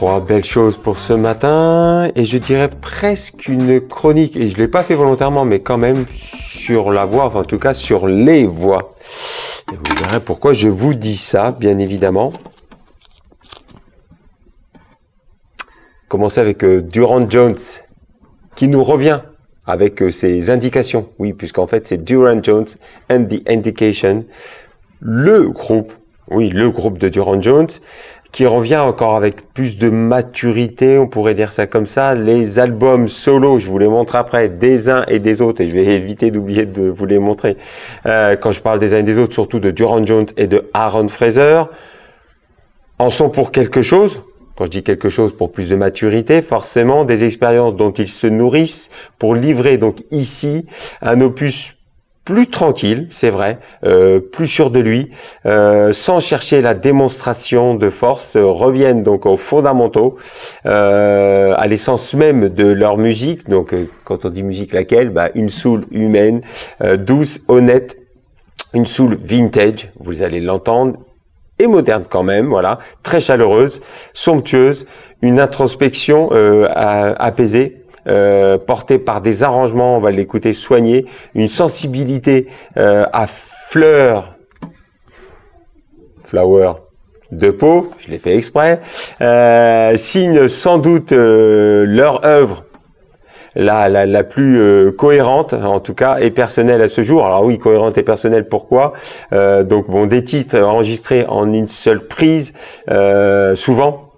Trois belles choses pour ce matin et je dirais presque une chronique, et je ne l'ai pas fait volontairement mais quand même sur la voix, enfin en tout cas sur les voix. Et vous verrez pourquoi je vous dis ça, bien évidemment. Commencer avec Durand Jones qui nous revient avec ses indications. Oui, puisqu'en fait c'est Durand Jones and the Indication, le groupe de Durand Jones, qui revient encore avec plus de maturité, on pourrait dire ça comme ça. Les albums solo, je vous les montre après, des uns et des autres, et je vais éviter d'oublier de vous les montrer. Quand je parle des uns et des autres, surtout de Durand Jones et de Aaron Fraser, en sont pour quelque chose. Quand je dis quelque chose, pour plus de maturité, forcément, des expériences dont ils se nourrissent pour livrer donc ici un opus plus tranquille, c'est vrai, plus sûr de lui, sans chercher la démonstration de force, reviennent donc aux fondamentaux, à l'essence même de leur musique. Donc, quand on dit musique, laquelle? Une soul humaine, douce, honnête, une soul vintage, vous allez l'entendre, et moderne quand même, voilà, très chaleureuse, somptueuse, une introspection apaisée, porté par des arrangements, on va l'écouter, soignés, une sensibilité à flower de peau, je l'ai fait exprès, signe sans doute leur œuvre la plus cohérente, en tout cas, et personnelle à ce jour. Alors oui, cohérente et personnelle, pourquoi? Donc bon, des titres enregistrés en une seule prise, souvent,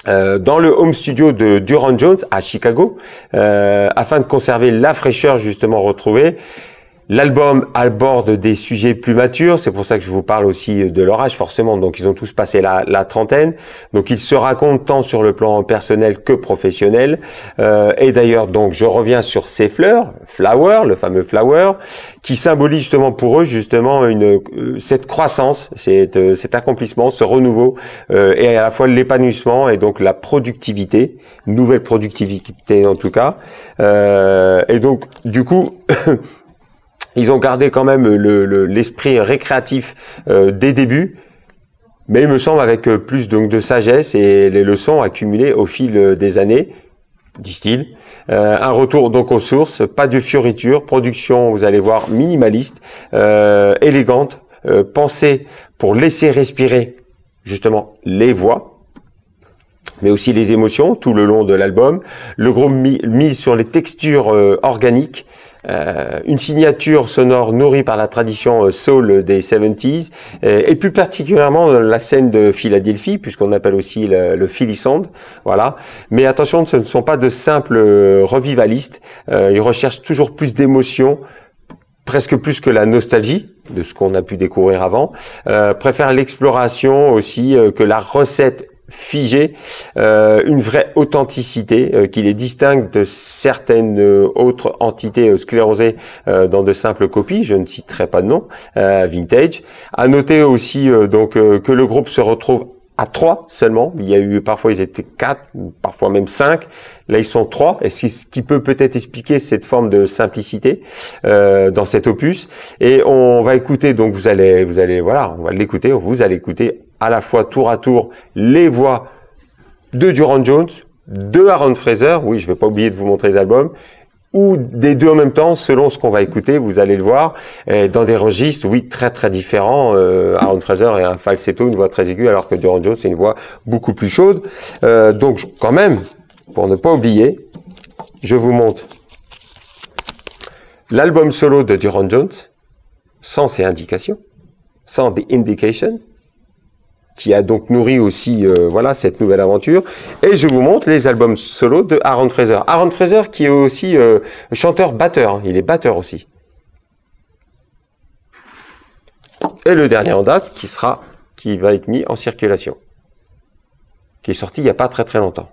dans le home studio de Durand Jones à Chicago, afin de conserver la fraîcheur justement retrouvée. L'album aborde des sujets plus matures, c'est pour ça que je vous parle aussi de leur âge forcément, donc ils ont tous passé la trentaine, donc ils se racontent tant sur le plan personnel que professionnel, et d'ailleurs donc je reviens sur ces fleurs, Flower, le fameux Flower, qui symbolise justement pour eux justement cette croissance, cet accomplissement, ce renouveau, et à la fois l'épanouissement et donc la productivité, nouvelle productivité en tout cas, et donc du coup ils ont gardé quand même l'esprit récréatif des débuts, mais il me semble avec plus donc de sagesse et les leçons accumulées au fil des années, disent-ils. Un retour donc aux sources, pas de fioritures, production, vous allez voir, minimaliste, élégante, pensée pour laisser respirer justement les voix, mais aussi les émotions tout le long de l'album. Le groupe mise sur les textures organiques, une signature sonore nourrie par la tradition soul des 70s, et plus particulièrement la scène de Philadelphie, puisqu'on appelle aussi le Philly Sound, voilà. Mais attention, ce ne sont pas de simples revivalistes, ils recherchent toujours plus d'émotions, presque plus que la nostalgie de ce qu'on a pu découvrir avant, préfèrent l'exploration aussi que la recette figé, une vraie authenticité qui les distingue de certaines autres entités sclérosées dans de simples copies, je ne citerai pas de nom, vintage. À noter aussi donc que le groupe se retrouve à 3 seulement. Il y a eu parfois ils étaient 4, parfois même 5. Là ils sont 3, et c'est ce qui peut peut-être expliquer cette forme de simplicité dans cet opus. Et on va écouter, donc vous allez voilà, on va l'écouter, vous allez écouter à la fois tour à tour les voix de Durand Jones, de Aaron Fraser, oui je vais pas oublier de vous montrer les albums, ou des deux en même temps, selon ce qu'on va écouter, vous allez le voir, dans des registres, oui, très très différents. Aaron Fraser est un falsetto, une voix très aiguë, alors que Durand Jones c'est une voix beaucoup plus chaude. Donc quand même, pour ne pas oublier, je vous montre l'album solo de Durand Jones, sans ses indications, sans The Indication, qui a donc nourri aussi voilà cette nouvelle aventure, et je vous montre les albums solo de Aaron Fraser. Aaron Fraser qui est aussi chanteur-batteur, hein, il est batteur aussi. Et le dernier en date qui va être mis en circulation, qui est sorti il n'y a pas très très longtemps.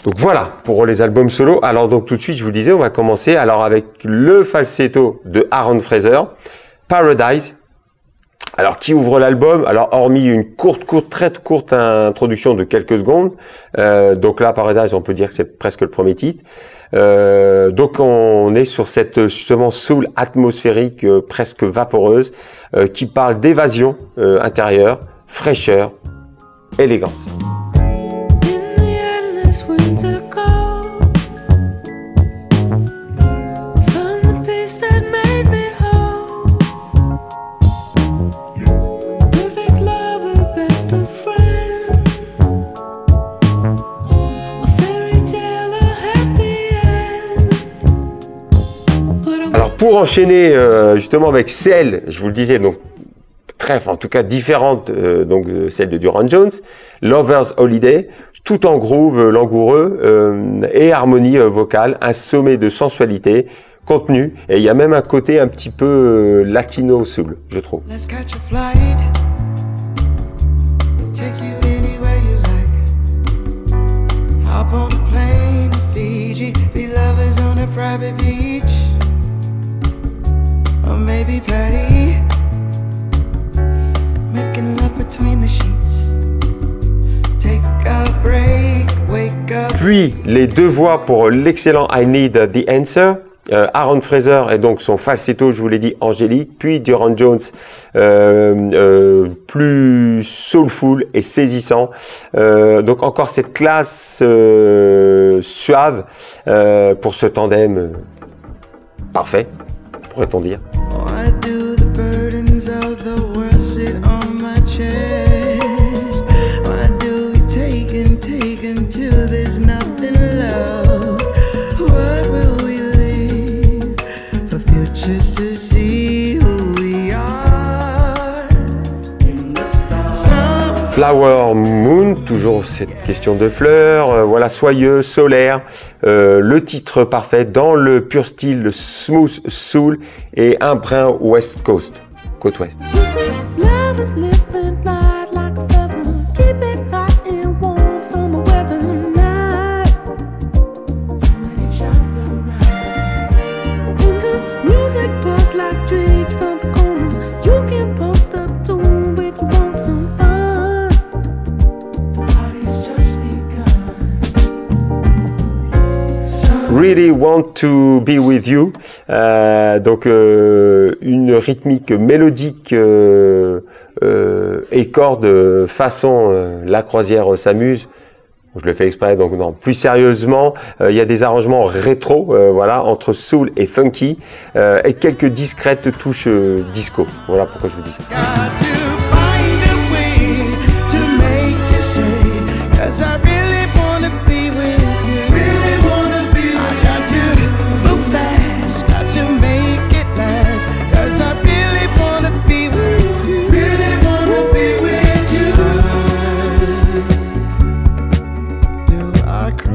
Donc voilà pour les albums solo. Alors donc tout de suite je vous disais, on va commencer alors avec le falsetto de Aaron Fraser, Paradise. Alors, qui ouvre l'album? Alors, hormis une très courte introduction de quelques secondes, donc là, Paradise, on peut dire que c'est presque le premier titre. Donc, on est sur cette, justement, soul atmosphérique, presque vaporeuse, qui parle d'évasion intérieure, fraîcheur, élégance. pour enchaîner justement avec celle, je vous le disais, donc en tout cas différente donc de celle de Durand Jones, Lover's Holiday, tout en groove langoureux et harmonie vocale, un sommet de sensualité, contenu, et il y a même un côté un petit peu latino soul, je trouve. Let's catch a flight, take you anywhere you like. Hop on a plane to Fiji, be lovers on a private beach, or maybe Patty, making love between the sheets. Take a break, wake up. Puis les deux voix pour l'excellent I Need the Answer. Aaron Fraser et donc son falsetto, je vous l'ai dit, angélique, puis Durand Jones plus soulful et saisissant. Donc encore cette classe suave pour ce tandem parfait, pourrait-on dire. Why do the burdens of the world sit on my chest? Why do we take until there's nothing left? What will we leave for futures to see who we are in the stars? Flower Moon, toujours cette question de fleurs, voilà, soyeux, solaire, le titre parfait dans le pur style le smooth soul et un brin West Coast, côte ouest. Really Want to Be With You, donc une rythmique mélodique et cordes façon La Croisière s'amuse. Je le fais exprès, donc non. Plus sérieusement, il y a des arrangements rétro, voilà, entre soul et funky, et quelques discrètes touches disco. Voilà pourquoi je vous dis ça.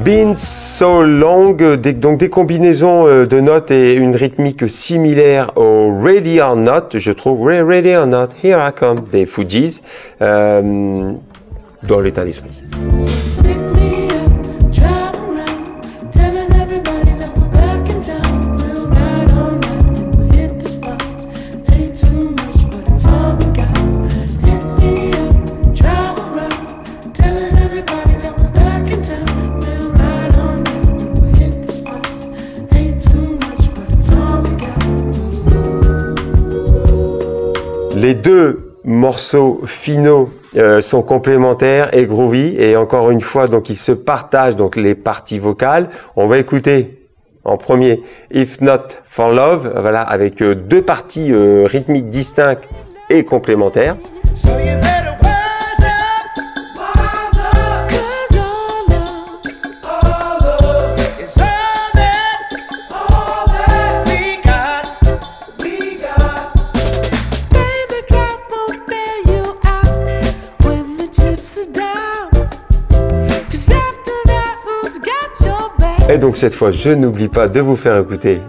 Been So Long, donc des combinaisons de notes et une rythmique similaire au Ready or Not, je trouve, Ready or Not, Here I Come des Fugees, dans l'état d'esprit. Les deux morceaux finaux sont complémentaires et groovy, et encore une fois, donc ils se partagent donc les parties vocales. On va écouter en premier If Not For Love, voilà, avec deux parties rythmiques distinctes et complémentaires. Et donc cette fois, je n'oublie pas de vous faire écouter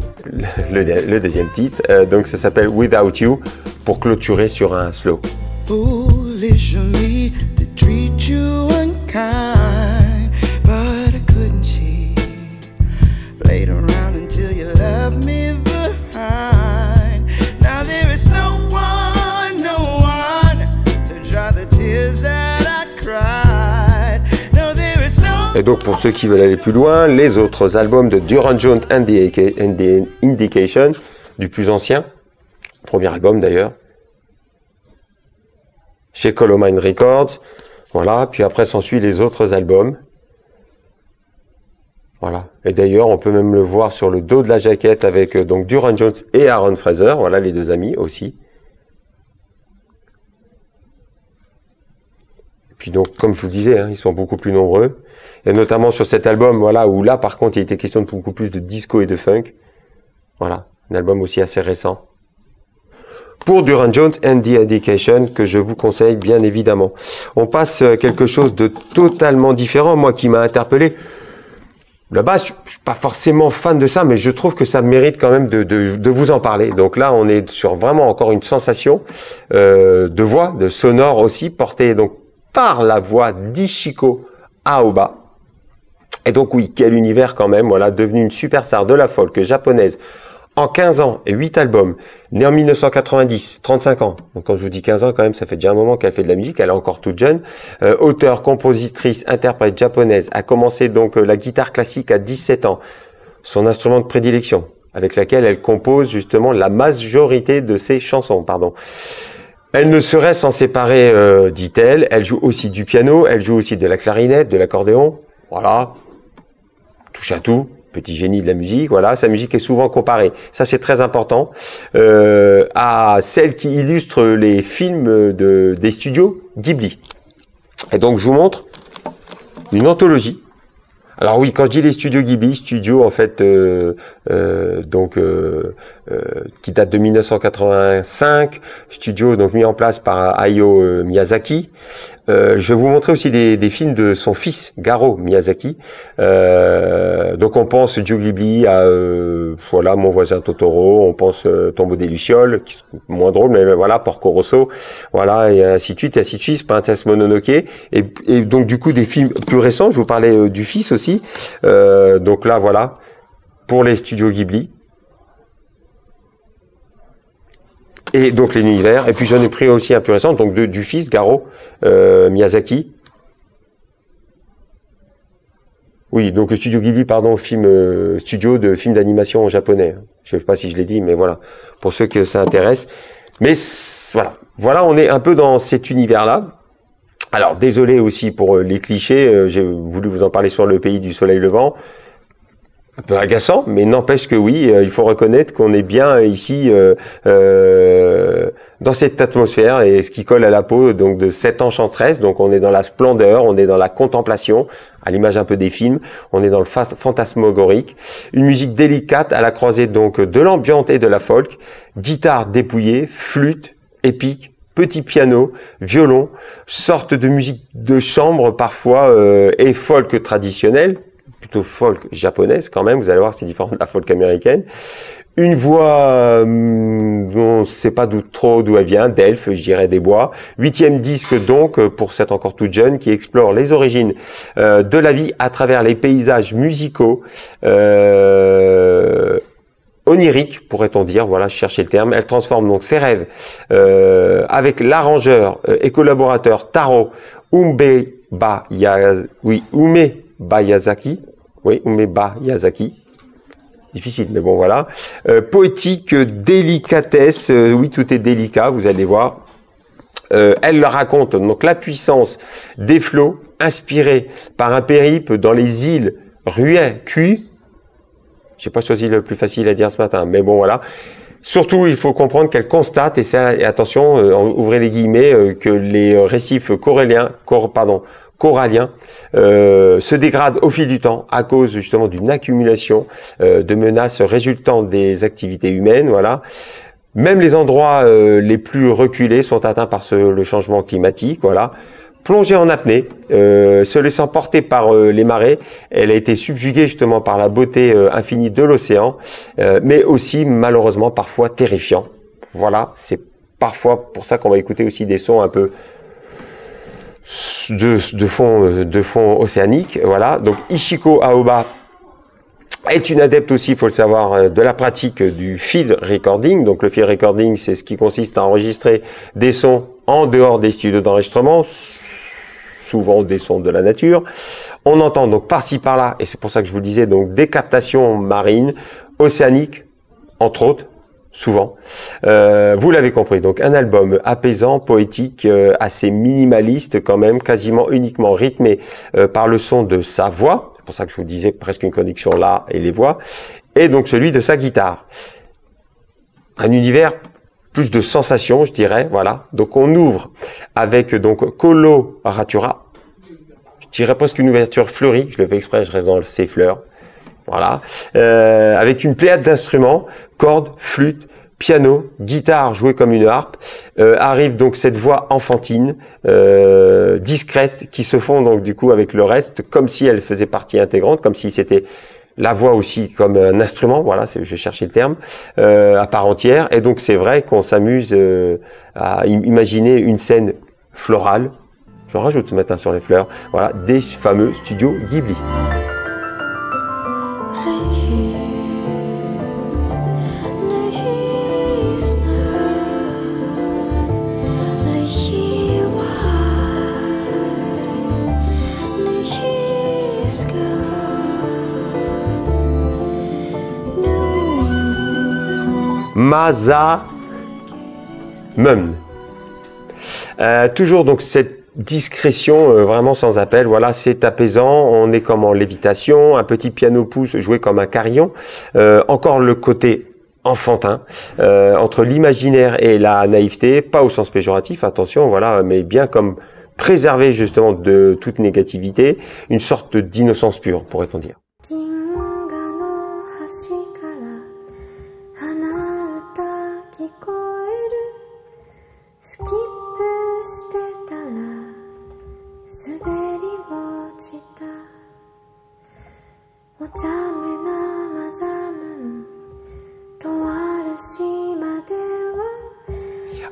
le deuxième titre. Donc ça s'appelle Without You, pour clôturer sur un slow. Foolish of me to treat you unkind, but I couldn't cheat. Played around until you left me behind. Now there is no one to dry the tears that I cried. Et donc pour ceux qui veulent aller plus loin, les autres albums de Durand Jones and the Indication, du plus ancien, premier album d'ailleurs, chez Colomine Records, voilà, puis après s'ensuit les autres albums, voilà, et d'ailleurs on peut même le voir sur le dos de la jaquette avec donc Durand Jones et Aaron Fraser, voilà les deux amis aussi. Puis donc, comme je vous disais, hein, ils sont beaucoup plus nombreux. Et notamment sur cet album, voilà, où là, par contre, il était question de beaucoup plus de disco et de funk. Voilà. un album aussi assez récent. Pour Durand Jones and the Education, que je vous conseille bien évidemment. On passe à quelque chose de totalement différent, moi qui m'a interpellé. Là-bas, je suis pas forcément fan de ça, mais je trouve que ça mérite quand même de vous en parler. Donc là, on est sur vraiment encore une sensation de voix, de sonore aussi, portée donc par la voix d'Ichiko Aoba. Et donc oui, quel univers quand même, voilà, devenu une superstar de la folk japonaise en 15 ans et 8 albums, née en 1990, 35 ans. Donc quand je vous dis 15 ans quand même, ça fait déjà un moment qu'elle fait de la musique, elle est encore toute jeune. Auteure, compositrice, interprète japonaise, a commencé donc la guitare classique à 17 ans, son instrument de prédilection, avec laquelle elle compose justement la majorité de ses chansons, pardon. Elle ne saurait s'en séparer, dit-elle. Elle joue aussi du piano, elle joue aussi de la clarinette, de l'accordéon. Voilà, touche à tout. Petit génie de la musique, voilà. Sa musique est souvent comparée, ça c'est très important, à celle qui illustre les films des studios Ghibli. Et donc je vous montre une anthologie. Alors oui, quand je dis les studios Ghibli, studios en fait qui date de 1985, studio donc mis en place par Hayao Miyazaki. Je vais vous montrer aussi des films de son fils Garo Miyazaki. Donc on pense Studio Ghibli à voilà Mon voisin Totoro, on pense Tombeau des lucioles, qui est moins drôle, mais voilà Porco Rosso, voilà et ainsi de suite, Princesse Mononoke et donc du coup des films plus récents. Je vous parlais du fils aussi. Donc là voilà pour les studios Ghibli. Et donc l'univers, et puis j'en ai pris aussi un plus récent, donc du fils, Garo Miyazaki. Oui, donc Studio Ghibli, pardon, studio de films d'animation japonais. Je sais pas si je l'ai dit, mais voilà, pour ceux que ça intéresse. Mais voilà, on est un peu dans cet univers-là. Alors, désolé aussi pour les clichés, j'ai voulu vous en parler sur Le Pays du Soleil Levant. Un peu agaçant, mais n'empêche que oui, il faut reconnaître qu'on est bien ici dans cette atmosphère et ce qui colle à la peau donc de cette enchanteresse. Donc on est dans la splendeur, on est dans la contemplation, à l'image un peu des films, on est dans le fantasmagorique. Une musique délicate à la croisée donc de l'ambiance et de la folk, guitare dépouillée, flûte, épique, petit piano, violon, sorte de musique de chambre parfois et folk traditionnelle, plutôt folk japonaise quand même, vous allez voir c'est différent de la folk américaine. Une voix, on ne sait pas trop d'où elle vient, d'Elf, je dirais des bois. 8e disque donc, pour cette encore toute jeune, qui explore les origines de la vie à travers les paysages musicaux, oniriques, pourrait-on dire, voilà, je cherchais le terme. Elle transforme donc ses rêves avec l'arrangeur et collaborateur Taro Umebayazaki. Difficile, mais bon, voilà. Poétique, délicatesse, oui, tout est délicat, vous allez voir. Elle leur raconte donc la puissance des flots, inspirés par un périple dans les îles Ruet, Cuy. J'ai pas choisi le plus facile à dire ce matin, mais bon, voilà. Surtout, il faut comprendre qu'elle constate, et attention, ouvrez les guillemets, que les récifs coralliens se dégradent au fil du temps à cause justement d'une accumulation de menaces résultant des activités humaines. Voilà. Même les endroits les plus reculés sont atteints par le changement climatique. Voilà. Plongée en apnée, se laissant porter par les marées, elle a été subjuguée justement par la beauté infinie de l'océan, mais aussi malheureusement parfois terrifiant. Voilà, c'est parfois pour ça qu'on va écouter aussi des sons un peu de fond océanique, voilà. Donc Ichiko Aoba est une adepte aussi, il faut le savoir, de la pratique du field recording. Donc le field recording, c'est ce qui consiste à enregistrer des sons en dehors des studios d'enregistrement, souvent des sons de la nature. On entend donc par-ci par-là, et c'est pour ça que je vous le disais, donc des captations marines, océaniques, entre autres, souvent. Vous l'avez compris, donc un album apaisant, poétique, assez minimaliste quand même, quasiment uniquement rythmé par le son de sa voix. C'est pour ça que je vous disais presque une connexion là et les voix. Et donc celui de sa guitare. Un univers plus de sensations, je dirais, voilà. Donc on ouvre avec donc Coloratura. Je dirais presque une ouverture fleurie. Je le fais exprès, je reste dans ces fleurs. voilà, avec une pléiade d'instruments, cordes, flûte, piano, guitare jouée comme une harpe, arrive donc cette voix enfantine, discrète, qui se fond donc du coup avec le reste, comme si elle faisait partie intégrante, comme si c'était la voix aussi comme un instrument, voilà, je cherchais le terme, à part entière. Et donc c'est vrai qu'on s'amuse à imaginer une scène florale, j'en rajoute ce matin sur les fleurs, voilà, des fameux studios Ghibli. Masamune. Toujours donc cette discrétion vraiment sans appel, voilà, c'est apaisant, on est comme en lévitation, un petit piano pouce joué comme un carillon, encore le côté enfantin, entre l'imaginaire et la naïveté, pas au sens péjoratif, attention, voilà, mais bien comme préservé justement de toute négativité, une sorte d'innocence pure, pourrait-on dire.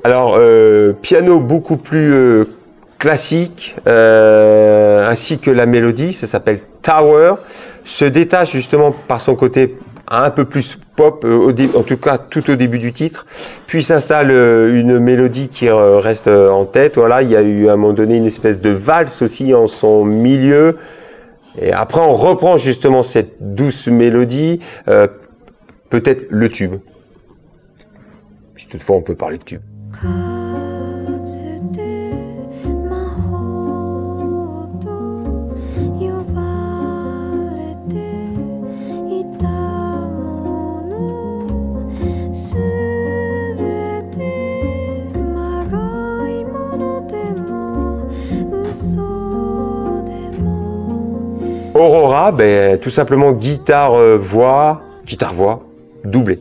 Alors, piano beaucoup plus classique, ainsi que la mélodie, ça s'appelle Tower, se détache justement par son côté un peu plus pop, en tout cas tout au début du titre, puis s'installe une mélodie qui reste en tête. Voilà, il y a eu à un moment donné une espèce de valse aussi en son milieu, et après on reprend justement cette douce mélodie, peut-être le tube, si toutefois on peut parler de tube. Aurora, ben, tout simplement guitare-voix, doublée.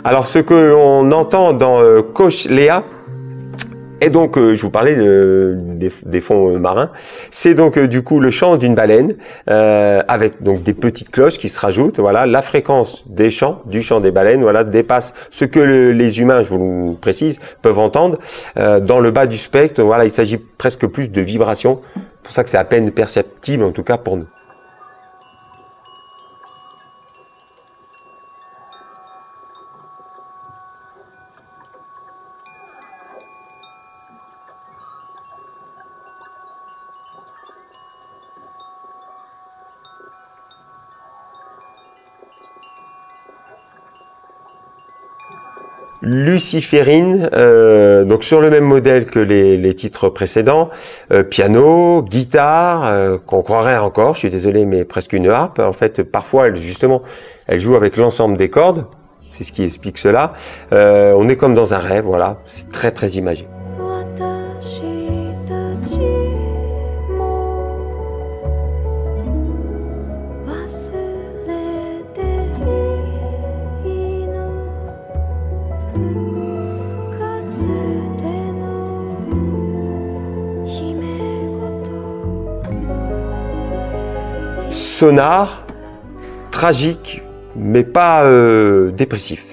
Alors, ce que l'on entend dans Cochlea, et donc, je vous parlais des fonds marins, c'est donc du coup le chant d'une baleine, avec donc des petites cloches qui se rajoutent. Voilà, la fréquence du chant des baleines, voilà, dépasse ce que les humains, je vous le précise, peuvent entendre. Dans le bas du spectre, voilà, il s'agit presque plus de vibrations. C'est pour ça que c'est à peine perceptible, en tout cas pour nous. Luciférine, donc sur le même modèle que les titres précédents, piano, guitare, qu'on croirait encore, je suis désolé, mais presque une harpe. En fait, parfois, elle joue avec l'ensemble des cordes, c'est ce qui explique cela. On est comme dans un rêve, voilà, c'est très très imagé. Sonar, tragique, mais pas dépressif.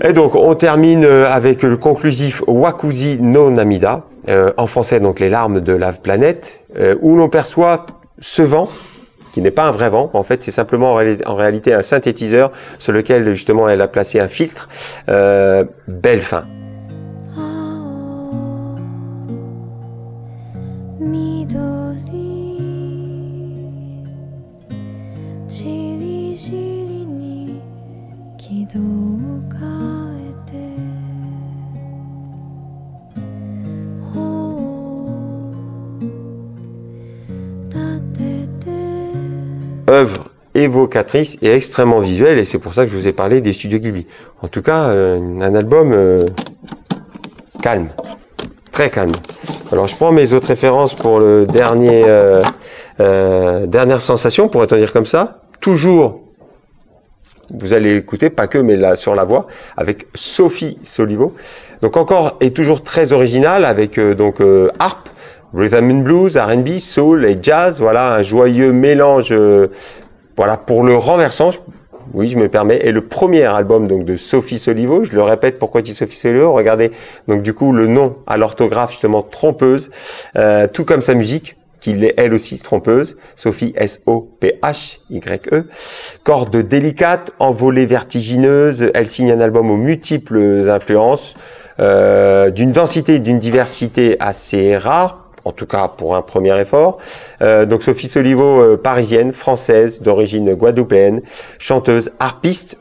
Et donc, on termine avec le conclusif Wakuzi no Namida, en français donc les larmes de la planète, où l'on perçoit ce vent qui n'est pas un vrai vent. En fait, c'est simplement en réalité un synthétiseur sur lequel justement elle a placé un filtre. Belle fin. Œuvre évocatrice et extrêmement visuelle, et c'est pour ça que je vous ai parlé des studios Ghibli. En tout cas, un album calme, très calme. Alors je prends mes autres références pour le dernière sensation, pour être dire comme ça. Toujours, vous allez écouter, pas que, mais là sur la voix, avec Sophie Solivo. Donc encore et toujours très original, avec harpe, rhythm and blues, R&B, soul et jazz. Voilà, un joyeux mélange. Voilà, pour le renversant, oui, je me permets. Et le premier album donc de Sophie Solivo, je le répète, pourquoi je dis Sophie Solivo? Regardez, donc du coup le nom à l'orthographe justement trompeuse, tout comme sa musique, qui est elle aussi trompeuse. Sophie, S-O-P-H-Y-E. Cordes délicates, envolées vertigineuses. Elle signe un album aux multiples influences, d'une densité et d'une diversité assez rares. En tout cas pour un premier effort. Donc Sophie Solivo, parisienne, française, d'origine guadeloupéenne, chanteuse, harpiste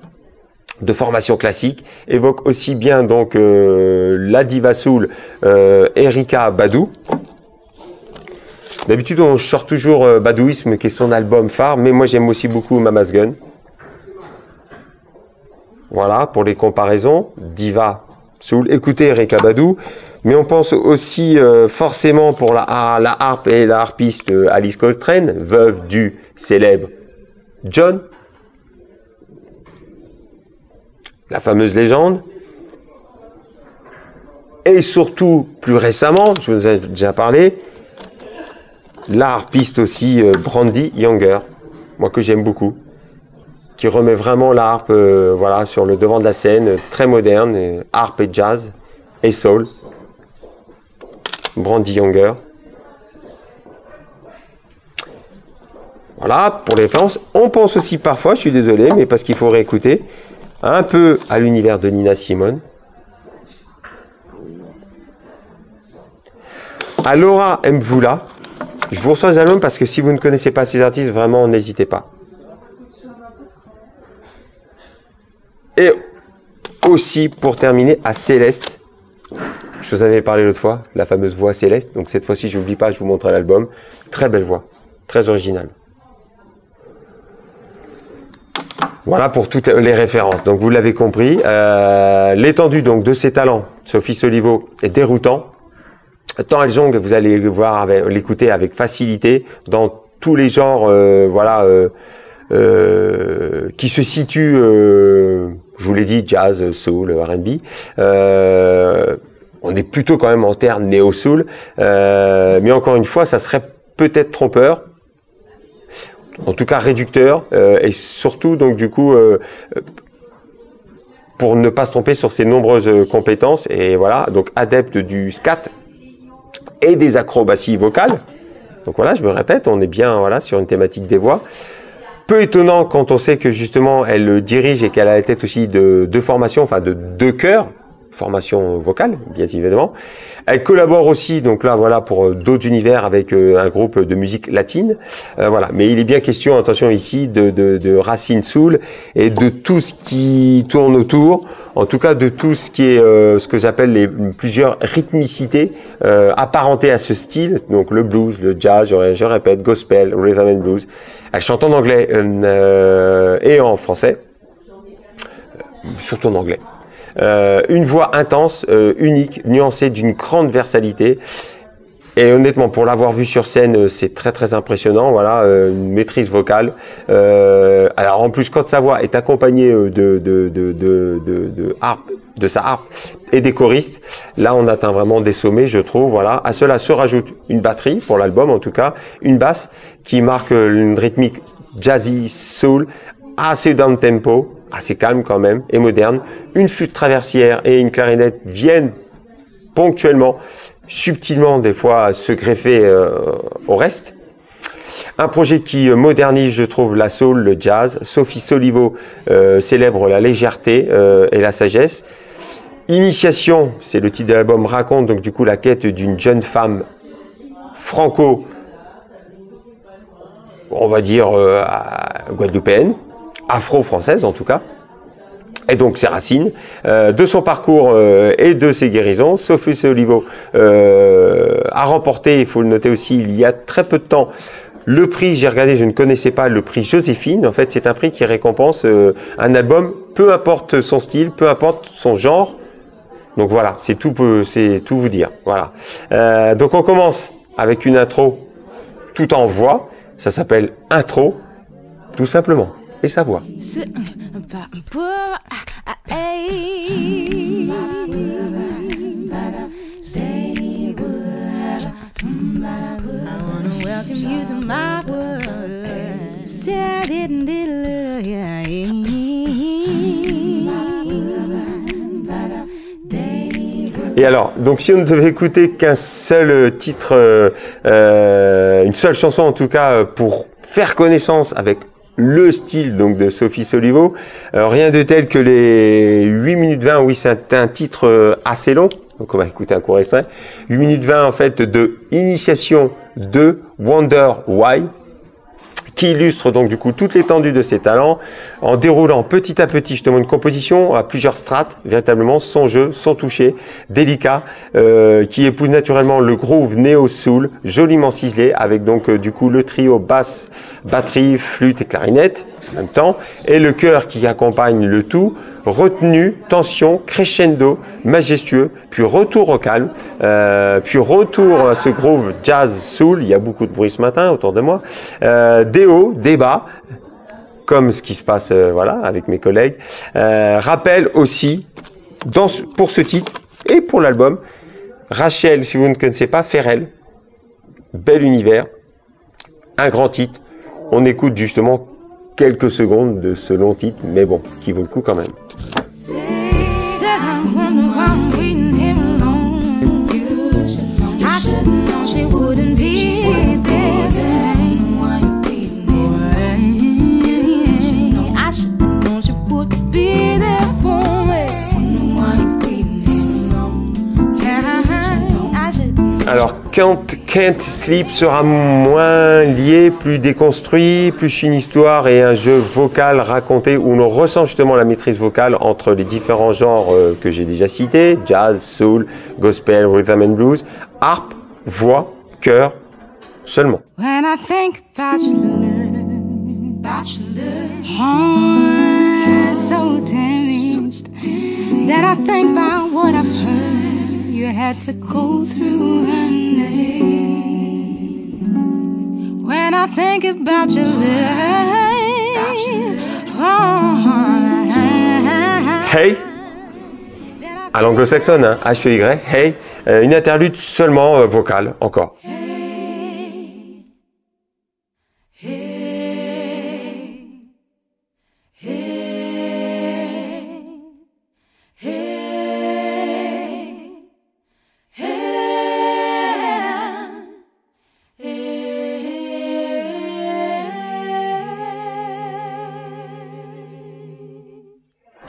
de formation classique, évoque aussi bien donc la diva soul Erykah Badu. D'habitude on sort toujours Badouisme qui est son album phare, mais moi j'aime aussi beaucoup Mama's Gun. Voilà pour les comparaisons, diva soul. Écoutez Erykah Badu. Mais on pense aussi forcément pour la harpe et la harpiste Alice Coltrane, veuve du célèbre John, la fameuse légende. Et surtout, plus récemment, je vous ai déjà parlé, la harpiste aussi Brandi Younger, moi que j'aime beaucoup, qui remet vraiment la harpe voilà, sur le devant de la scène, très moderne, harpe et jazz et soul. Brandi Younger. Voilà, pour les références. On pense aussi parfois, je suis désolé, mais parce qu'il faut réécouter, un peu à l'univers de Nina Simone. À Laura Mvula. Je vous reçois les albums parce que si vous ne connaissez pas ces artistes, vraiment, n'hésitez pas. Et aussi, pour terminer, à Céleste. Je vous avais parlé l'autre fois, la fameuse voix Céleste. Donc cette fois-ci, je n'oublie pas, je vous montre l'album. Très belle voix, très originale. Voilà pour toutes les références. Donc vous l'avez compris. L'étendue donc de ses talents, Sophie Solivo, est déroutant. Tant elle jongle, vous allez l'écouter avec facilité dans tous les genres, voilà, qui se situent, je vous l'ai dit, jazz, soul, R&B. On est plutôt quand même en termes néo-soul, mais encore une fois, ça serait peut-être trompeur, en tout cas réducteur, et surtout donc du coup pour ne pas se tromper sur ses nombreuses compétences, et voilà, donc adepte du scat et des acrobaties vocales. Donc voilà, je me répète, on est bien voilà sur une thématique des voix. Peu étonnant quand on sait que justement elle dirige et qu'elle a la tête aussi de deux formations, enfin de deux chœurs. Formation vocale, bien évidemment. Elle collabore aussi, donc là, voilà, pour d'autres univers avec un groupe de musique latine. Voilà. Mais il est bien question, attention ici, de racines soul et de tout ce qui tourne autour. En tout cas, de tout ce qui est ce que j'appelle les plusieurs rythmicités apparentées à ce style. Donc le blues, le jazz, je répète, gospel, rhythm and blues. Elle chante en anglais et en français, surtout en anglais. Une voix intense, unique, nuancée, d'une grande versalité. Et honnêtement, pour l'avoir vu sur scène, c'est très très impressionnant. Voilà, une maîtrise vocale. Alors en plus, quand sa voix est accompagnée de sa harpe et des choristes, là on atteint vraiment des sommets, je trouve. Voilà. À cela se rajoute une batterie pour l'album, en tout cas, une basse qui marque une rythmique jazzy soul, assez down tempo, assez calme quand même et moderne. Une flûte traversière et une clarinette viennent ponctuellement, subtilement des fois se greffer au reste. Un projet qui modernise, je trouve, la soul, le jazz. Sophie Solivo célèbre la légèreté et la sagesse. Initiation, c'est le titre de l'album, raconte donc du coup la quête d'une jeune femme franco, on va dire guadeloupéenne, afro-française en tout cas, et donc ses racines, de son parcours et de ses guérisons. Sophie Solivo a remporté, il faut le noter aussi, il y a très peu de temps, le prix, j'ai regardé, je ne connaissais pas, le prix Joséphine. En fait, c'est un prix qui récompense un album, peu importe son style, peu importe son genre. Donc voilà, c'est tout vous dire. Voilà. Donc on commence avec une intro tout en voix. Ça s'appelle intro, tout simplement. Et sa voix. Et alors, donc si on ne devait écouter qu'un seul titre, une seule chanson en tout cas, pour faire connaissance avec le style donc de Sophie Solivo, rien de tel que les 8 minutes 20, oui c'est un titre assez long, donc on va écouter un court extrait, 8 minutes 20 en fait de Initiation de Wonder Why, qui illustre donc du coup toute l'étendue de ses talents, en déroulant petit à petit justement une composition à plusieurs strates, véritablement son jeu, son toucher délicat, qui épouse naturellement le groove néo-soul, joliment ciselé, avec donc du coup le trio basse, batterie, flûte et clarinette en même temps, et le chœur qui accompagne le tout, retenue, tension, crescendo, majestueux, puis retour au calme, puis retour à ce groove jazz soul, il y a beaucoup de bruit ce matin autour de moi, des hauts, des bas, comme ce qui se passe voilà, avec mes collègues. Rappelle aussi, pour ce titre et pour l'album, Rachel, si vous ne connaissez pas, Ferrell, Bel Univers, un grand titre, on écoute justement quelques secondes de ce long titre, mais bon, qui vaut le coup quand même. Alors, Can't Sleep sera moins lié, plus déconstruit, plus une histoire et un jeu vocal raconté où l'on ressent justement la maîtrise vocale entre les différents genres que j'ai déjà cités, jazz, soul, gospel, rhythm and blues, harpe, voix, chœur, seulement. When I think about your heart so damaged, that I think about what I've heard you had to go through, honey. When I think about your life, Hey, à l'anglo-saxonne, hein, H-E-Y, Hey, une interlude seulement vocale, encore.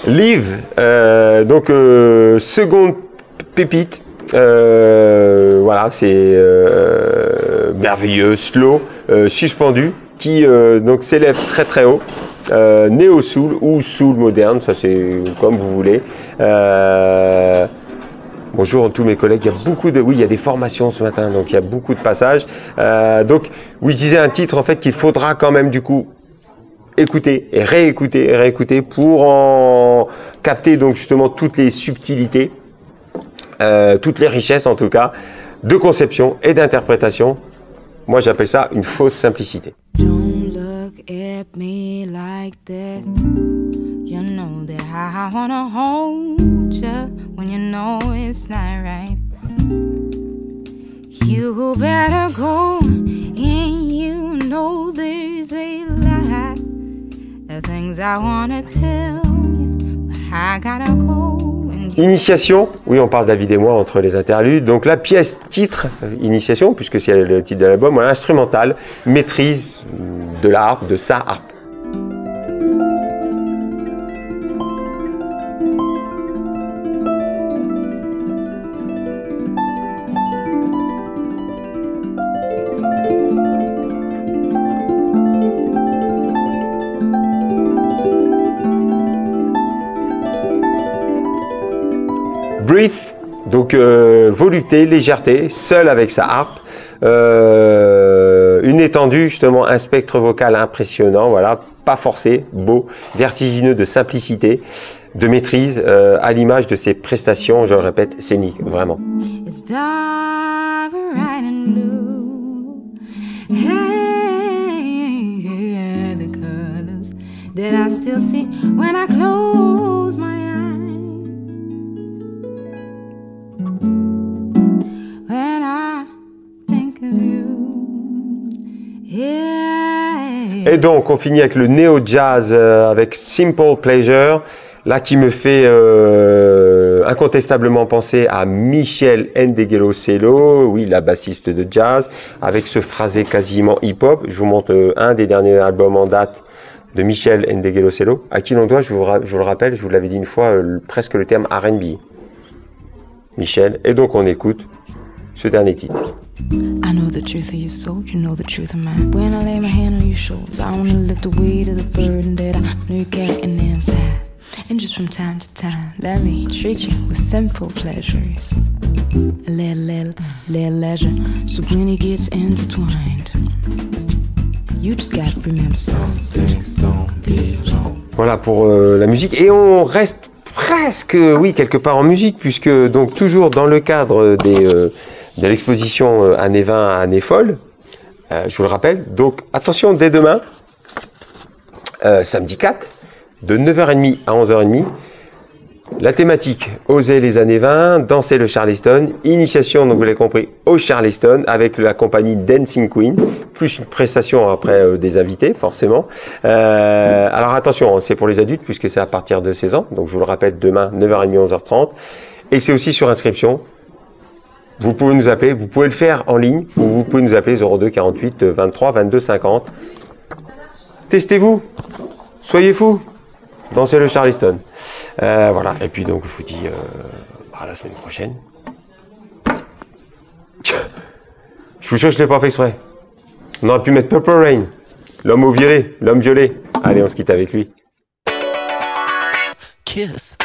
Live, donc seconde pépite, voilà, c'est merveilleux, slow, suspendu, qui donc s'élève très très haut, néo-soul ou soul moderne, ça c'est comme vous voulez. Bonjour tous mes collègues, il y a beaucoup de, oui, il y a des formations ce matin, donc il y a beaucoup de passages. Donc, oui, je disais un titre en fait qu'il faudra quand même du coup écouter et réécouter pour en capter donc justement toutes les subtilités, toutes les richesses en tout cas, de conception et d'interprétation. Moi j'appelle ça une fausse simplicité. don't look at me like that. You know that I wanna hold you when you know it's not right. You better go, and you know there's a lot of things I wanna tell you, but I gotta go, and Initiation, oui, on parle David et moi entre les interludes. Donc la pièce titre, Initiation, puisque c'est le titre de l'album, voilà, instrumental, maîtrise de la harpe, de sa harpe. Breathe, donc volupté, légèreté, seul avec sa harpe, une étendue, justement, un spectre vocal impressionnant, voilà, pas forcé, beau, vertigineux de simplicité, de maîtrise, à l'image de ses prestations, je le répète, scéniques, vraiment. It's dark and blue. Hey, the colors that I still see when I close my eyes. When I think of you. Yeah. Et donc, on finit avec le néo-jazz, avec Simple Pleasure, là qui me fait incontestablement penser à Michel Ndegeocello, oui, la bassiste de jazz, avec ce phrasé quasiment hip-hop. Je vous montre un des derniers albums en date de Michel Ndegeocello, à qui l'on doit, je vous le rappelle, je vous l'avais dit une fois, presque le terme R&B. Michel, et donc on écoute ce dernier titre. I know the truth of your soul, you know the truth of mine. When I lay my hand on your shoulders, I wanna lift the weight of the burden that I know you're carrying inside. And just from time to time, let me treat you with simple pleasures. A little leisure, so when it gets intertwined, you just gotta remember some things don't belong. Voilà pour la musique, et on reste presque, oui, quelque part en musique, puisque donc toujours dans le cadre de l'exposition Années 20 à Années folles, je vous le rappelle, donc attention, dès demain, samedi 4, de 9h30 à 11h30, la thématique, oser les années 20, danser le Charleston, initiation, donc vous l'avez compris, au Charleston, avec la compagnie Dancing Queen, plus une prestation après des invités, forcément. Alors attention, c'est pour les adultes, puisque c'est à partir de 16 ans, donc je vous le rappelle, demain, 9h30, 11h30, et c'est aussi sur inscription. Vous pouvez nous appeler, vous pouvez le faire en ligne, ou vous pouvez nous appeler 02 48 23 22 50. Testez-vous, soyez fous, dansez le Charleston. Voilà, et puis donc je vous dis à la semaine prochaine. Je vous jure que je ne l'ai pas fait exprès. On aurait pu mettre Purple Rain, l'homme violet. Allez, on se quitte avec lui. Kiss.